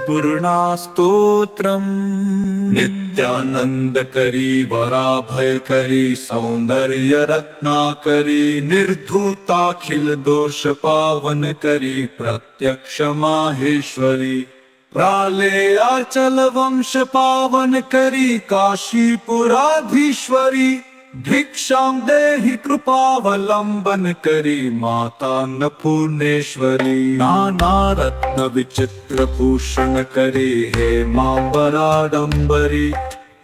अन्नपूर्णा स्तोत्रम् नित्यानन्दकरी वराभयकरी सौन्दर्य रत्नाकरी निर्धूताखिल दोष पावनकरी प्रत्यक्ष माहेश्वरी प्रालेयाचल वंश पावनकरी काशीपुराधीश्वरी भिक्षां देहि कृपावलंबन करी माता अन्नपूर्णेश्वरी नाना रत्न विचित्र भूषण करी हे मांबराडंबरी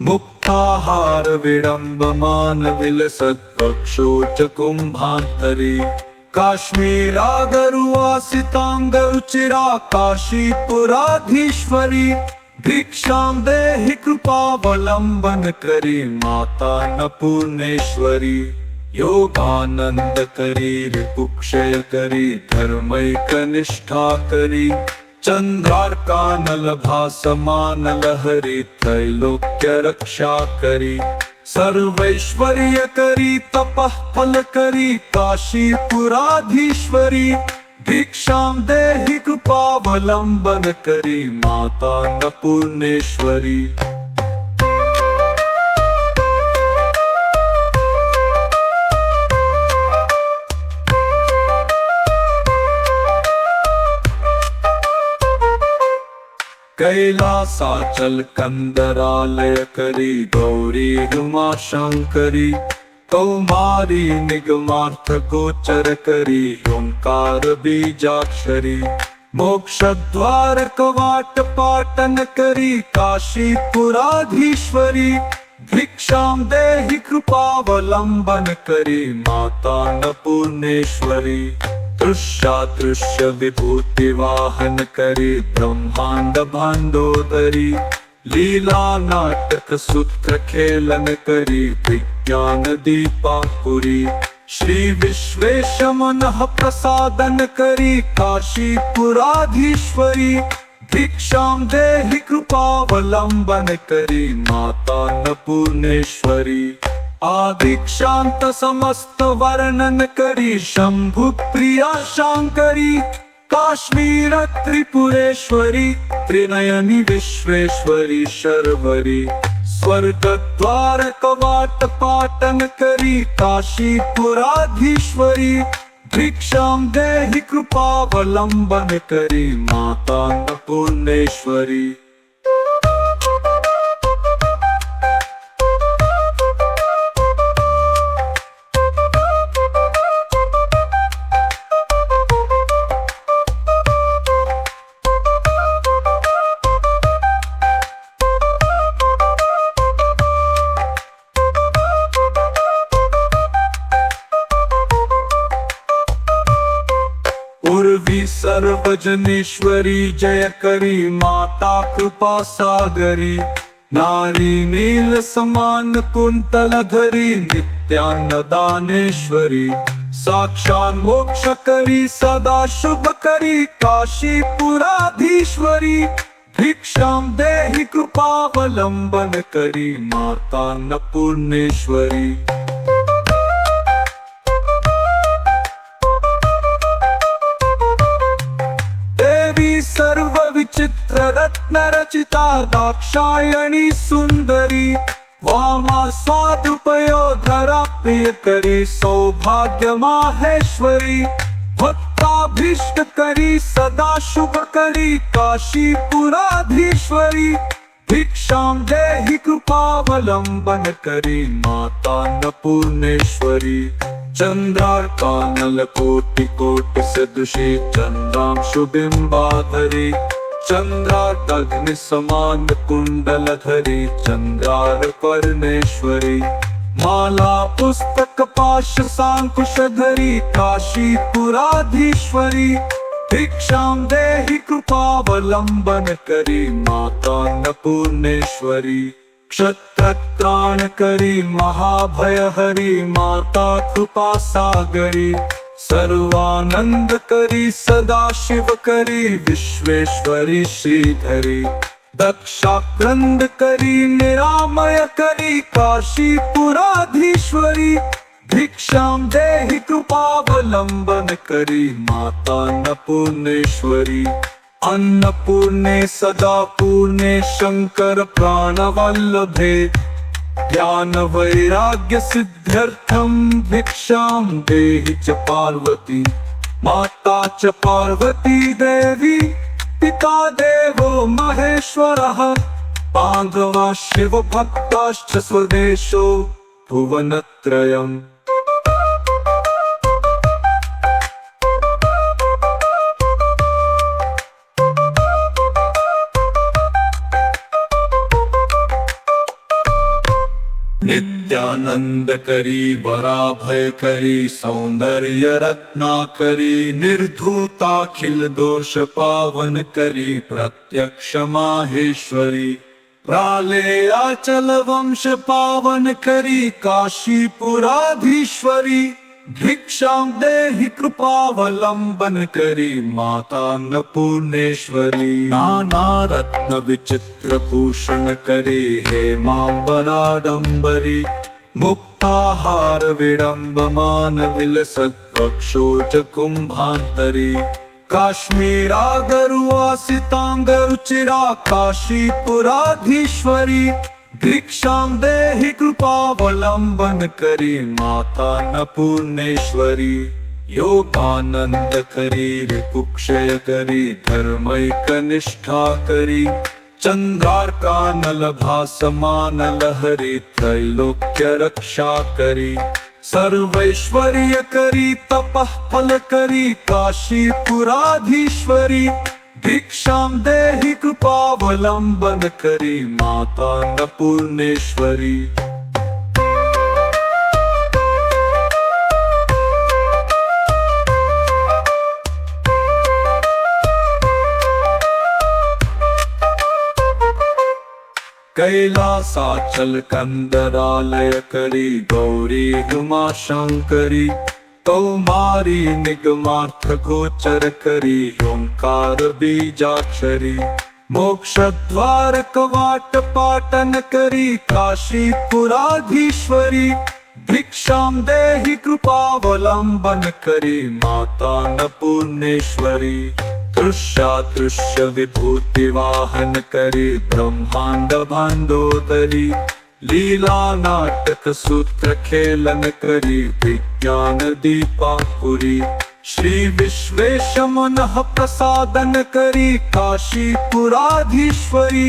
मुक्ताहार विडंबमान विलसत्पक्षोच कुंभांतरी काश्मीरागरुवासितांग रुचिरा काशीपुराधीश्वरी भिक्षां देहि कृपावलंबन करी माता अन्नपूर्णेश्वरी योगानंद करी रिपुक्षय करी धर्मैक निष्ठा करी चंद्रार्कानल भासमान लहरी त्रैलोक्य रक्षा करी सर्वैश्वर्य करी तपः फल करी काशीपुराधीश्वरी भिक्षां देहि कृपावलंबन करी माता अन्नपूर्णेश्वरी कैलासाचल कंदरालय करी गौरी उमा शंकरी कौमारी निगमार्थ गोचर करी ओंकार बीजाक्षरी मोक्ष द्वार कवाट पाटन करी काशीपुराधीश्वरी भिक्षां देहि कृपावलंबन करी माता अन्नपूर्णेश्वरी दृश्यादृश्य विभूति वाहन करी ब्रह्मांड भांडोदरी लीला नाटक सूत्र खेलन करी विज्ञान दीपांकुरी श्री विश्वेश मनः प्रसादन करी काशीपुराधीश्वरी भिक्षां देहि कृपावलंबन करी माता अन्नपूर्णेश्वरी आदिक्षांत समस्त वर्णन करी शंभु प्रिया शांकरी काश्मीर त्रिपुरेश्वरी त्रिनयनी विश्वेश्वरी शर्वरी स्वर्ग द्वार कवाट पाटन करी काशीपुराधीश्वरी भिक्षां देहि कृपावलंबन करी माता अन्नपूर्णेश्वरी उर्वी सर्वजनेश्वरी जय करी माता कृपा सागरी नारी नील समान कुंतल धरी नित्यान्नदानेश्वरी साक्षात् मोक्ष करी सदा शुभ करी काशीपुराधीश्वरी भिक्षां देहि कृपावलंबन करी माता अन्नपूर्णेश्वरी सर्व विचित्र रत्न रचिता दाक्षायणी सुंदरी वामा स्वादुपयोधरा प्रिय करी सौभाग्य माहेश्वरी भक्ताभीष्ट करी सदा शुभ करी काशीपुराधीश्वरी भिक्षां देहि कृपावलंबन करी माता अन्नपूर्णेश्वरी चंद्रार्कानल कोटि कोटि सदृशी चंद्रांशु बिंबाधरी चंद्रार्कग्नि समान कुंडल धरी चंद्रार्कर्णेश्वरी माला पुस्तक पाश सांकुश धरी काशीपुराधीश्वरी भिक्षां देहि कृपावलंबन करी माता अन्नपूर्णेश्वरी क्षत्रत्राण करी महाभय हरी माता कृपा सागरी सर्वानंद करी सदा शिव करी विश्वेश्वरी श्रीधरी दक्षाक्रंद करी निरामय करी काशीपुराधीश्वरी भिक्षां देहि कृपावलंबन करी माता अन्नपूर्णेश्वरी अन्नपूर्णे सदा पूर्णे शंकर प्राणवल्लभे ज्ञान वैराग्य सिद्ध्यर्थं भिक्षां देहि च पार्वती। माता च पार्वती देवी पिता देवो महेश्वरः बान्धवा शिव भक्ताश्च स्वदेशो भुवनत्रयम्। नित्यानंद करी वराभय करी सौंदर्य रत्नाकरी निर्धूताखिल दोष पावन करी प्रत्यक्ष माहेश्वरी। प्रालेयाचल वंश पावन करी काशीपुराधीश्वरी। भिक्षां देहि कृपावलंबन करी माता अन्नपूर्णेश्वरी। नाना रत्न विचित्र भूषण करी हेमांबराडंबरी। मुक्ताहार विडंबमान विलसत् वक्षोज कुंभांतरी। काश्मीरागरुवासितांगरुचिरा काशीपुराधीश्वरी। भिक्षां देहि कृपावलंबन करी माता अन्नपूर्णेश्वरी। योगानंद करी रिपुक्षय करी धर्मैकनिष्ठा करी। चंद्रार्कानल भासमान लहरी त्रैलोक्य रक्षा करी। सर्वैश्वर्य करी तपः फल करी काशीपुराधीश्वरी। भिक्षां देहि कृपावलंबन करी माता अन्नपूर्णेश्वरी। कैलासाचल कंदरालय करी गौरी उमा शंकरी। कौमारी निगमार्थ गोचर करी ओंकार बीजाक्षरी। मोक्षद्वार कवाट पाटन करी काशीपुराधीश्वरी। भिक्षां देहि कृपावलंबन करी माता अन्नपूर्णेश्वरी। दृश्यादृश्य विभूति वाहन करी ब्रह्मांड भांडोदरी। लीला नाटक सूत्र खेलन करी विज्ञान दीपापुरी। श्री विश्वेश मनः प्रसादन करी काशीपुराधीश्वरी।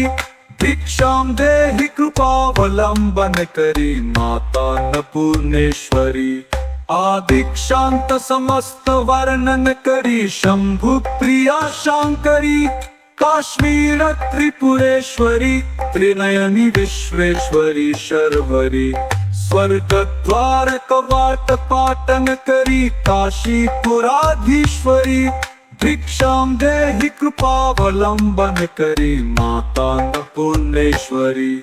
भिक्षां देहि कृपावलंबन करी माता अन्नपूर्णेश्वरी। आदिक्षांत समस्त वर्णन करी शंभु प्रिया शांकरी। काश्मीर त्रिपुरेश्वरी त्रिनयनी विश्वेश्वरी शर्वरी। स्वर्ग द्वार कवाट पाटन करी काशीपुराधीश्वरी। भिक्षां देहि कृपावलंबन करी माता अन्नपूर्णेश्वरी।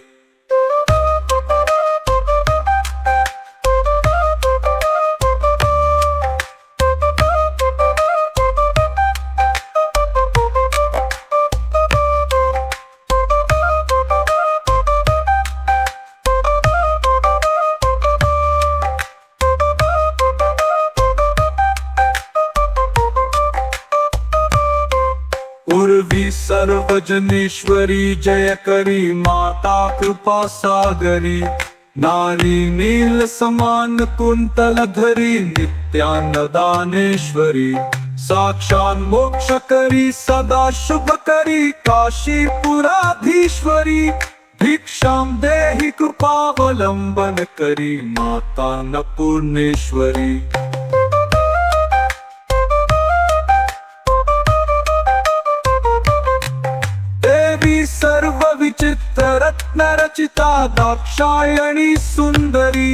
उर्वी सर्वजनेश्वरी जय करी माता कृपा सागरी। नारी नील समान कुंतल धरी नित्यानदानेश्वरी। साक्षात् मोक्ष करी सदा शुभ करी काशीपुराधीश्वरी। भिक्षां देहि कृपावलंबन करी माता अन्नपूर्णेश्वरी। सर्व विचित्र रत्न रचिता दाक्षायणी सुंदरी।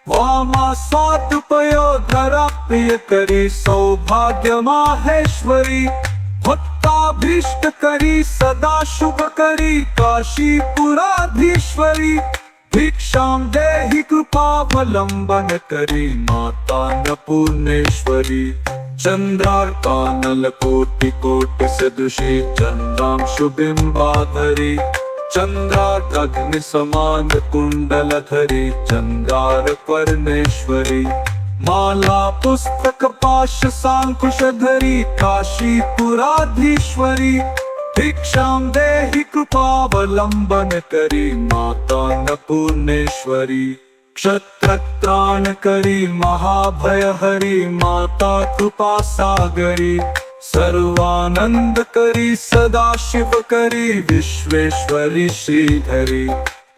वामा स्वादुपयोधरा प्रिय करी सौभाग्य माहेश्वरी। भक्ताभीष्ट करी सदा शुभ करी काशीपुराधीश्वरी। भिक्षां देहि कृपावलंबन करी माता अन्नपूर्णेश्वरी। चंद्रार्कानल कोटि कोटि सदृशी चंद्रांशु बिंबाधरी। चंद्रार्कग्नि समान कुंडल धरी चंद्रार्कवर्णेश्वरी। माला पुस्तक पाश सांकुशधरी काशीपुराधीश्वरी भिक्षां देहि कृपावलंबन करी माता अन्नपूर्णेश्वरी क्षत्रत्राण करी महाभय हरी माता कृपा सागरी सर्वानंद करी सदाशिव करी विश्वेश्वरी श्रीधरी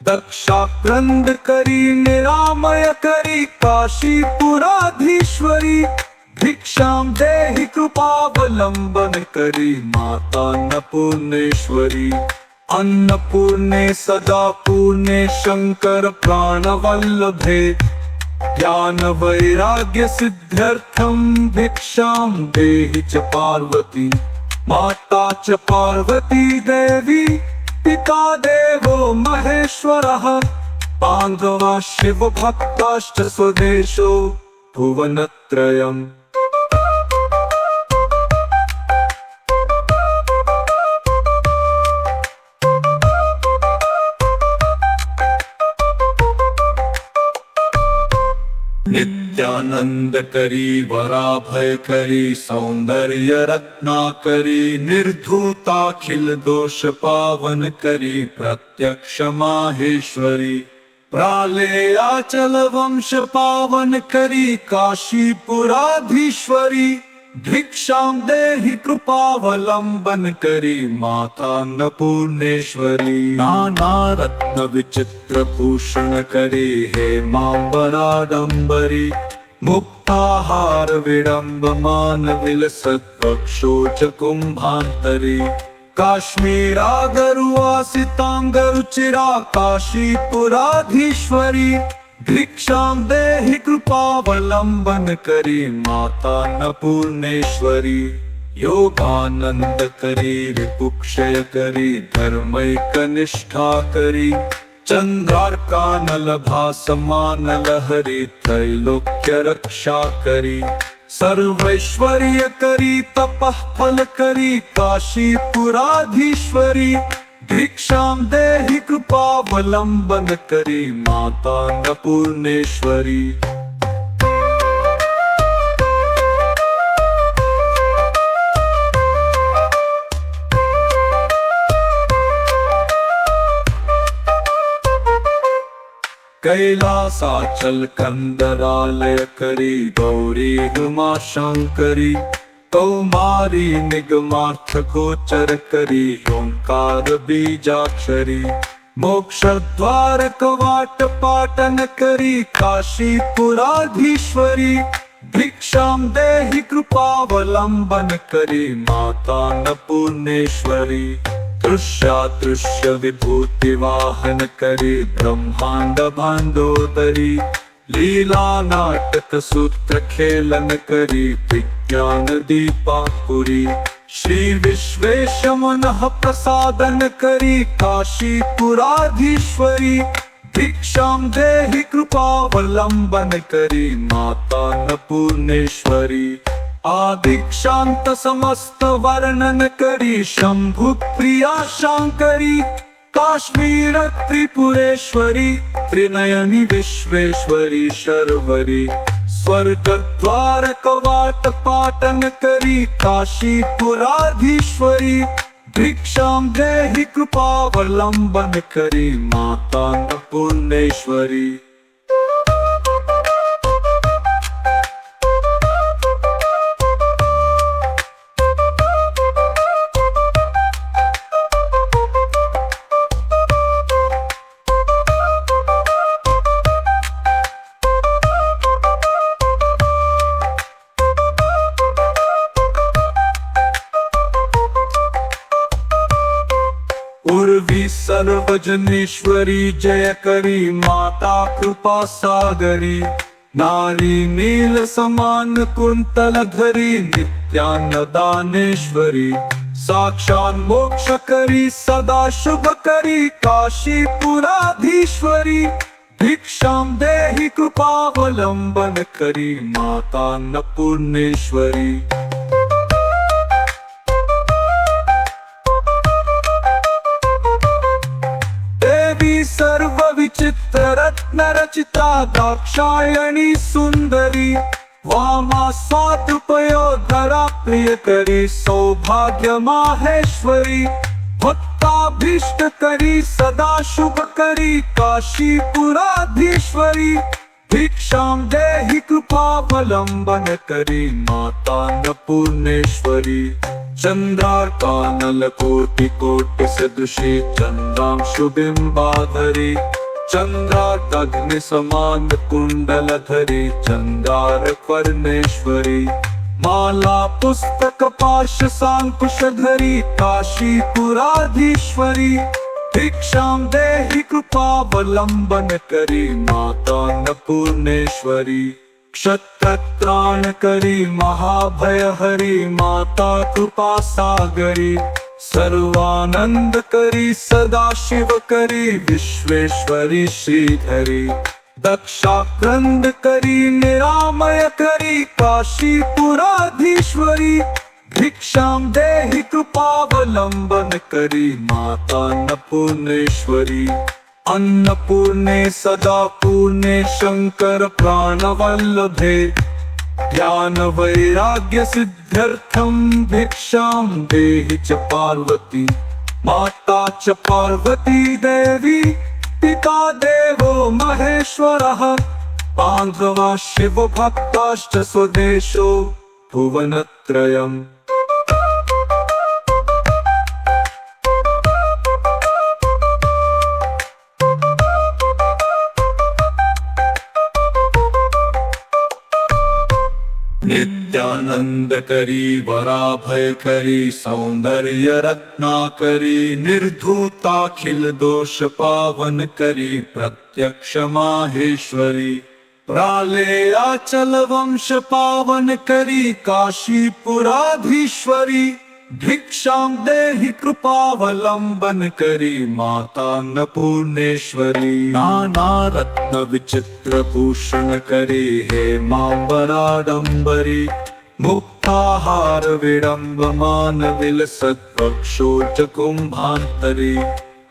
दक्षाक्रंद करी निरामय करी काशीपुराधीश्वरी भिक्षां देहि कृपावलंबन करी माता अन्नपूर्णेश्वरी अन्नपूर्णे सदा पूर्णे शंकर प्राणवल्लभे ज्ञान वैराग्य सिद्ध्यर्थं भिक्षां देहि च पार्वती माता च पार्वती देवी पिता देवो महेश्वरः बान्धवा शिव भक्ताश्च स्वदेशो भुवनत्रयम् नित्यानंद करी वराभय करी सौंदर्य रत्नाकरी निर्धूताखिल दोष पावन करी प्रत्यक्ष माहेश्वरी प्रालेयाचल वंश पावन करी काशीपुराधीश्वरी भिक्षां देहि कृपावलंबन करी माता अन्नपूर्णेश्वरी नाना रत्न विचित्र भूषण करी हे मांबराडंबरी मुक्ताहार विडंबमान विलसत वक्षोज कुंभांतरी काश्मीरागरुवासितांगरुचिरा काशीपुराधीश्वरी भिक्षां देहि कृपावलंबन करी माता अन्नपूर्णेश्वरी योगानंद करी रिपुक्षय करी धर्मैक निष्ठा करी चंद्रार्कानल भासमान लहरी त्रैलोक्य रक्षा करी सर्वैश्वर्य करी तपः फल करी काशीपुराधीश्वरी भिक्षां देहि कृपावलंबन करी माता अन्नपूर्णेश्वरी कैलासाचल कंदरालय करी गौरी उमा शंकरी कौमारी निगमार्थ गोचर करी ओंकार बीजाक्षरी मोक्ष द्वार कवाट पाटन करी काशीपुराधीश्वरी भिक्षां देहि कृपावलंबन करी माता अन्नपूर्णेश्वरी दृश्यादृश्य विभूति वाहन करी ब्रह्मांड भांडोदरी लीला नाटक सूत्र खेलन करी विज्ञान दीपापुरी श्री विश्वेश मनः प्रसादन करी काशीपुराधीश्वरी भिक्षां देहि कृपावलंबन करी माता अन्नपूर्णेश्वरी आदिक्षांत समस्त वर्णन करी शंभु प्रिया शांकरी काश्मीर त्रिपुरेश्वरी त्रिनयनी विश्वेश्वरी शर्वरी स्वर्ग द्वार कवाट पाटन करी काशीपुराधीश्वरी भिक्षां देहि कृपावलंबन करी माता अन्नपूर्णेश्वरी उर्वी सर्वजनेश्वरी जय करी माता कृपा सागरी नारी नील समान कुंतल धरी नित्यान्नदानेश्वरी साक्षात् मोक्ष करी सदा शुभ करी काशीपुराधीश्वरी भिक्षां देहि कृपावलंबन करी माता अन्नपूर्णेश्वरी सर्व विचित्र पंचरत्नरचिता दाक्षायणी सुंदरी वामा स्वादुपयोधरा प्रियकरी सौभाग्य माहेश्वरी भक्ताभीष्ट करी सदा शुभ करी काशीपुराधीश्वरी भिक्षां देहि कृपावलंबन करी माता अन्नपूर्णेश्वरी चंद्रार्कानल कोटि कोटि सदृशी चंद्रांशु बिंबाधरी चंद्रार्कग्नि समान कुंडलधरी चंद्रार्कवर्णेश्वरी माला पुस्तक पाश सांकुशधरी काशीपुराधीश्वरी भिक्षां देहि कृपावलंबन करी माता अन्नपूर्णेश्वरी क्षत्रत्राण करी महाभयहरी माता कृपा सागरी सर्वानंद करी सदाशिव करी विश्वेश्वरी श्रीधरी दक्षाक्रंद करी निरामय करी काशीपुराधीश्वरी भिक्षां देहि कृपावलंबन करी माता अन्नपूर्णेश्वरी अन्नपूर्णे सदा पूर्णे शंकर प्राणवल्लभे ज्ञान वैराग्य सिद्ध्यर्थं भिक्षां देहि च पार्वती माता च पार्वती देवी पिता देवो महेश्वरः बान्धवा शिव भक्ताश्च स्वदेशो भुवनत्रयम् नित्यानंद करी वराभय करी सौंदर्य रत्नाकरी निर्धूताखिल दोष पावन करी प्रत्यक्ष माहेश्वरी प्रालेयाचल वंश पावन करी काशीपुराधीश्वरी भिक्षां देहि कृपावलंबन करी माता अन्नपूर्णेश्वरी नाना रत्न विचित्र भूषण करी हे मांबराडंबरी मुक्ताहार विडंबमान विलसत वक्षोज कुंभांतरी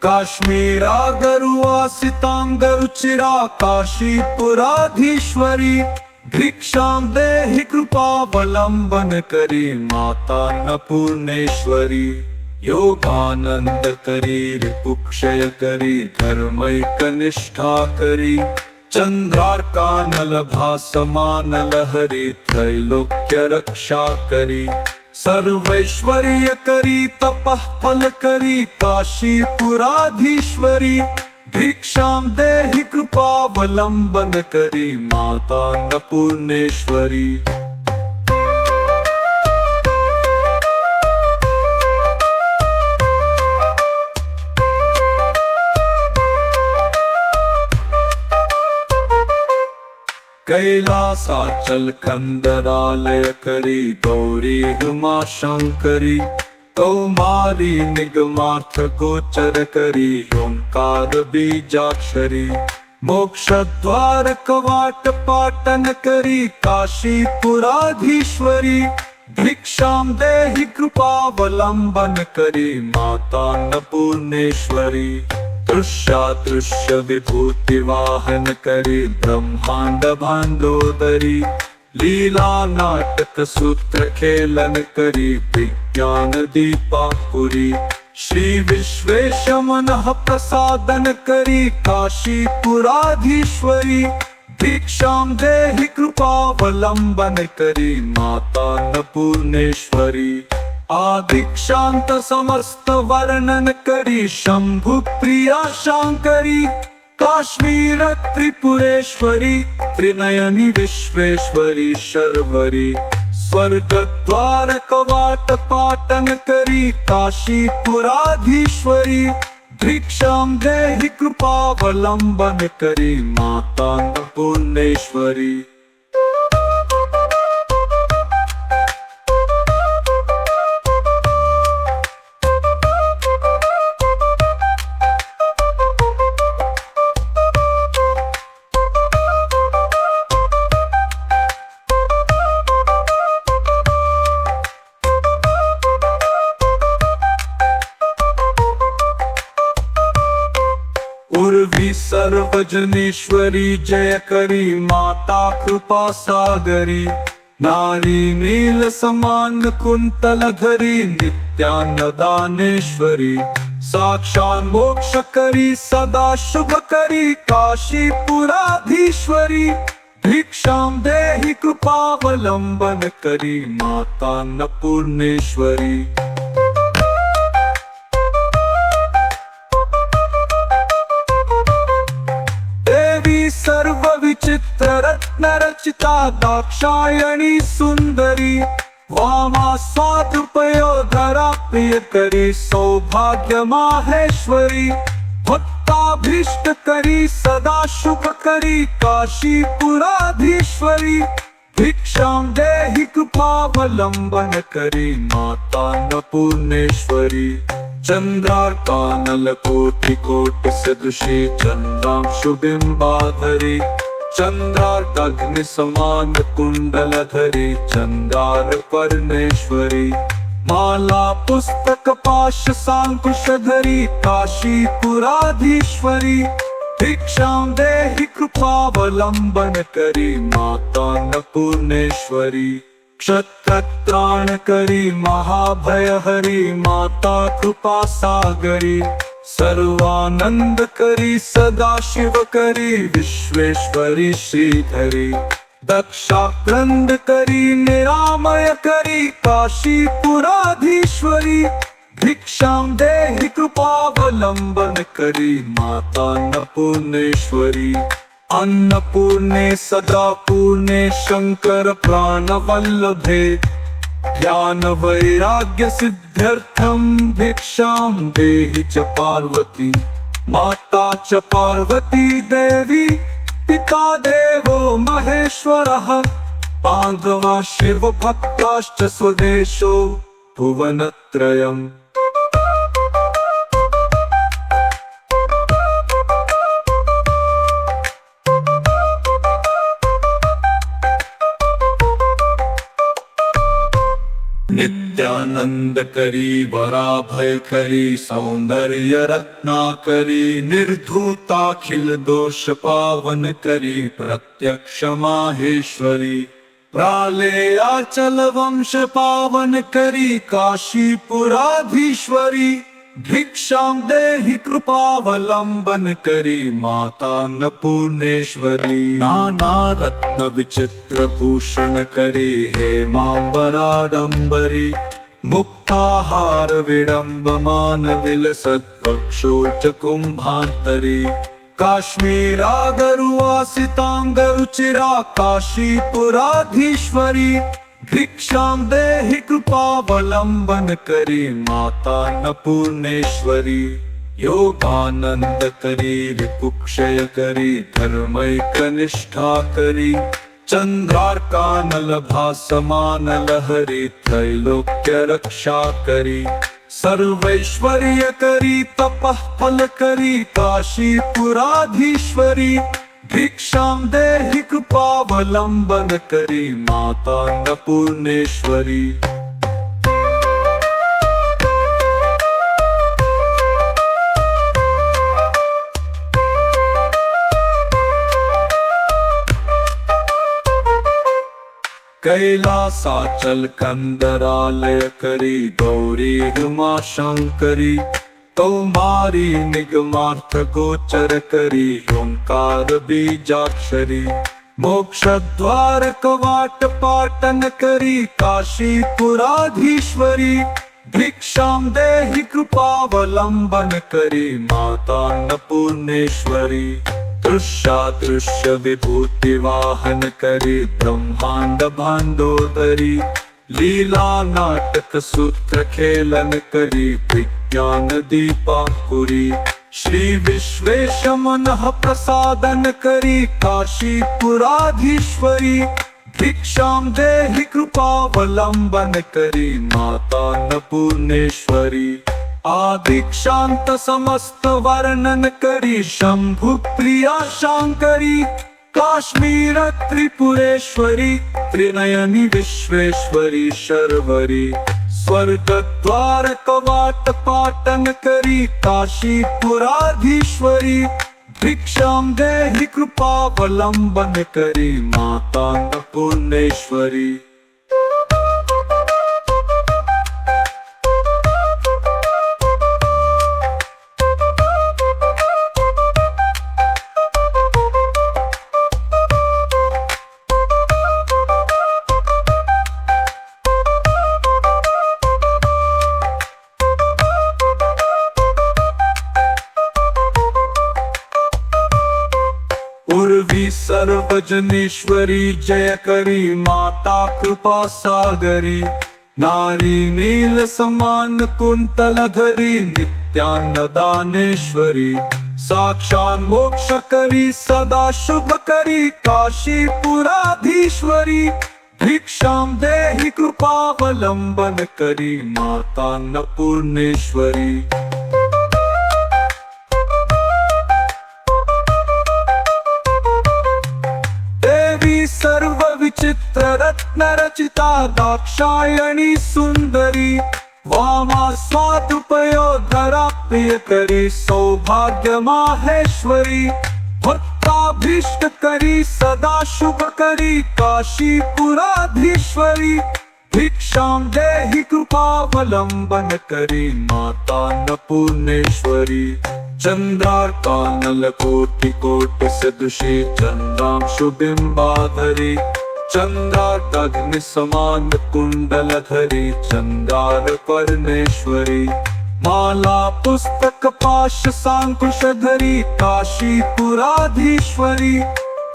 काश्मीरा गरुआ सितांगरुचिरा काशीपुराधीश्वरी भिक्षां देहि कृपावलंबन करी माता अन्नपूर्णेश्वरी योगानंद करी रिपुक्षय करी धर्मैकनिष्ठा करी चंद्रार्कानल भासमान लहरी त्रैलोक्य रक्षा करी सर्वैश्वर्य करी तपः फल करी काशीपुराधीश्वरी भिक्षां देहि कृपावलंबन करी माता अन्नपूर्णेश्वरी कैलासाचल कंदरालय करी गौरी उमा शंकरी कौमारी निगमार्थ गोचर करी ओंकार बीजाक्षरी मोक्ष द्वार कवाट पाटन करी काशीपुराधीश्वरी भिक्षां देहि कृपावलंबन करी माता अन्नपूर्णेश्वरी दृश्यादृश्य विभूति वाहन करी ब्रह्मांड भांडोदरी लीला नाटक सूत्र खेलन करी विज्ञान दीपापुरी श्री विश्वेश मनः प्रसादन करी काशीपुराधीश्वरी भिक्षां देहि कृपावलंबन करी माता अन्नपूर्णेश्वरी आदिक्षांत समस्त वर्णन करी शंभु प्रिया शांकरी काश्मीर त्रिपुरेश्वरी त्रिनयनी विश्वेश्वरी शर्वरी स्वर्ग द्वार कवाट पाटन करी काशीपुराधीश्वरी भिक्षां देहि कृपावलंबन करी माता अन्नपूर्णेश्वरी उर्वी सर्व भजनेश्वरी जय करी माता कृपा सागरी नारी नील समान कुंतल धरी नित्यानदानेश्वरी साक्षात मोक्ष करी सदा शुभ करी काशीपुराधीश्वरी भिक्षां देहि कृपावलंबन करी माता अन्नपूर्णेश्वरी देवी सर्व विचित्र रत्न रचिता दाक्षायणी सुंदरी वामा स्वादुपयोधरा प्रिय करी सौभाग्य माहेश्वरी भक्ताभीष्ट करी सदा शुभ करी काशीपुराधीश्वरी भिक्षां देहि कृपावलंबन करी माता अन्नपूर्णेश्वरी चंद्रार्कानलकोटि कोटि सदृशी चंद्रांशु बिंबाधरी चंद्रार्काग्नि समान कुंडलधरी चंद्रार्कपर्णेश्वरी माला पुस्तक पाश सांकुशधरी काशीपुराधीश्वरी भिक्षां देहि कृपावलंबन करी माता अन्नपूर्णेश्वरी क्षत्रत्राण करी महाभय हरी माता कृपा सागरी सर्वानंद करी सदा शिव करी विश्वेश्वरी श्रीधरी दक्षाक्रंद करी निरामय करी काशीपुराधीश्वरी भिक्षां देहि कृपावलंबन करी माता अन्नपूर्णेश्वरी अन्नपूर्णे सदा पूर्णे शंकर प्राणवल्लभे ज्ञान वैराग्य सिद्ध्यर्थं भिक्षां देहि च पार्वती माता च पार्वती देवी पिता देवो महेश्वरः पांडवा शिव भक्ताश्च स्वदेशो भुवनत्रयम् नित्यानंद करी वराभय करी सौंदर्य रत्नाकरी निर्धूताखिल दोष पावन करी प्रत्यक्ष माहेश्वरी प्रालेयाचल वंश पावन करी काशीपुराधीश्वरी भिक्षां देहि कृपावलंबन करी माता अन्नपूर्णेश्वरी नाना रत्न विचित्र भूषण करी हेमांबराडंबरी मुक्ताहार विडंबमान विलसत पक्षोच कुंभांतरी काश्मीरागरुवासितांगरुचिरा काशीपुराधीश्वरी भिक्षां देहि कृपावलंबन करी माता अन्नपूर्णेश्वरी योगानंद करी रिपुक्षय करी धर्मैकनिष्ठा करी चंद्रार्कानल भासमान लहरी त्रैलोक्य रक्षा करी सर्वैश्वर्य करी तपः फल करी काशीपुराधीश्वरी भिक्षां देहि कृपावलंबन करी माता अन्नपूर्णेश्वरी कैलासाचल कंदरालय करी गौरी उमा शंकरी कौमारी निगमार्थ गोचर करी ओंकार बीजाक्षरी मोक्ष द्वार कवाट पाटन करी काशीपुराधीश्वरी भिक्षां देहि कृपावलंबन करी माता अन्नपूर्णेश्वरी दृश्यादृश्य विभूति वाहन करी ब्रह्मांड भांडोदरी लीला नाटक सूत्र खेलन करी विज्ञान दीपांकुरी श्री विश्वेश मनः प्रसादन करी काशीपुराधीश्वरी भिक्षां देहि कृपावलंबन करी माता अन्नपूर्णेश्वरी आदिक्षांत समस्त वर्णन करी शंभु प्रिया शांकरी काश्मीर त्रिपुरेश्वरी त्रिनयनी विश्वेश्वरी शर्वरी स्वर्ग द्वार कवाट पाटन करी काशीपुराधीश्वरी भिक्षां देहि कृपावलंबन करी माता अन्नपूर्णेश्वरी। उर्वी सर्वजनेश्वरी जय करी माता कृपा सागरी। नारी नील समान कुंतलधरी नित्यान्नदानेश्वरी। साक्षात् मोक्ष करी सदा शुभ करी काशीपुराधीश्वरी। भिक्षां देहि कृपावलंबन करी माता अन्नपूर्णेश्वरी। सर्व विचित्र रत्न रचिता दाक्षायणी सुंदरी। वामा स्वादुपयोधरा प्रिय करी सौभाग्य माहेश्वरी। भक्ताभीष्ट करी सदा शुभ करी काशीपुराधीश्वरी। भिक्षां देहि कृपावलंबन करी माता अन्नपूर्णेश्वरी। चंद्रार्कानल कोटि कोटि सदृशी चंद्रांशु बिंबाधरी। चंद्रार्काग्नि समान कुंडलधरी चंद्रार्कवर्णेश्वरी। माला पुस्तक पाश सांकुशधरी काशीपुराधीश्वरी।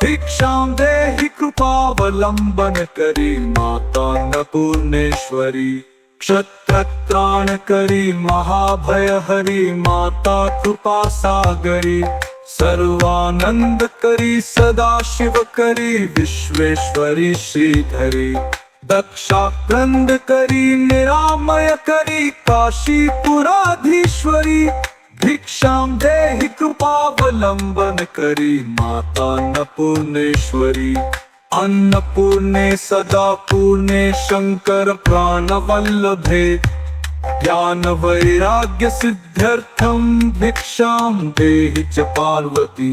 भिक्षां देहि कृपावलंबन करी माता अन्नपूर्णेश्वरी। क्षत्रत्राण करी महाभय हरी माता कृपा सागरी। सर्वानंद करी सदा शिव करी विश्वेश्वरी श्रीधरी। दक्षाक्रंद करी निरामय करी काशीपुराधीश्वरी। भिक्षां देहि कृपावलंबन करी माता अन्नपूर्णेश्वरी। अन्नपूर्णे सदा पूर्णे शंकर प्राणवल्लभे। ज्ञान वैराग्य सिद्ध्यर्थं भिक्षां देहि च पार्वती।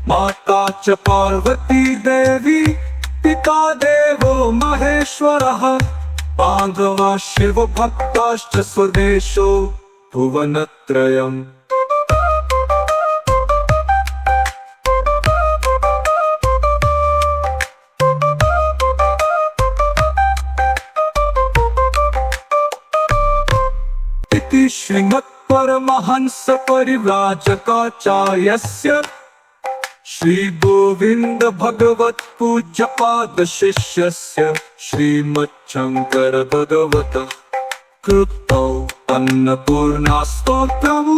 माता च पार्वती देवी पिता देवो महेश्वरः। बान्धवा शिव भक्ताश्च स्वदेशो भुवनत्रयम्। श्रीमत्परमहंस परिव्राजकाचार्यस्य श्री गोविंद भगवत पूज्यपाद शिष्यस्य श्रीमच्छंकर भगवत कृतौ अन्नपूर्णा स्तोत्रम्।